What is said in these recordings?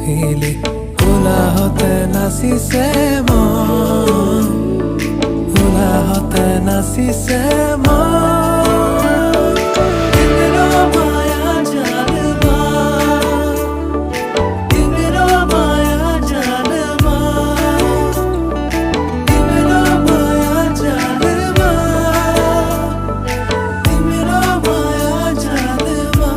আহিলি উলাহতে নাচিছে মন উলাহতে নাচিছে মন তিমিৰো মায়া জানবা তিমিৰো মায়া জানবা তিমিৰো মায়া জানবা তিমিৰো মায়া জানবা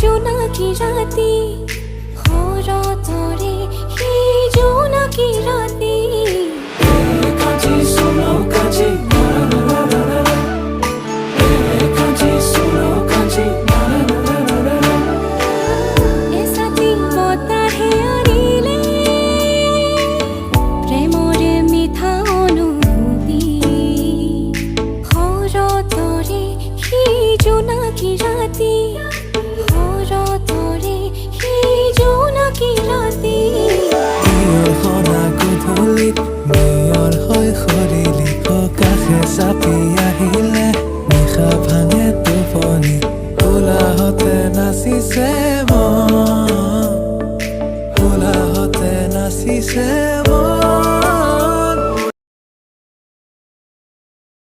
राती होरो तोरे ही जोना की राती काजी सुनो काजी ना ना ना ना ना ना काजी सुनो काजी ना ना ना ना ना ना ऐसा दिन होता है अनिले प्रेमोरे मिठा अनुभूति होरो तोरे ही जोना की राती होरो तोरे ही जोना की राती Hona gudhulit, mior hoy khorili, ho kache sapi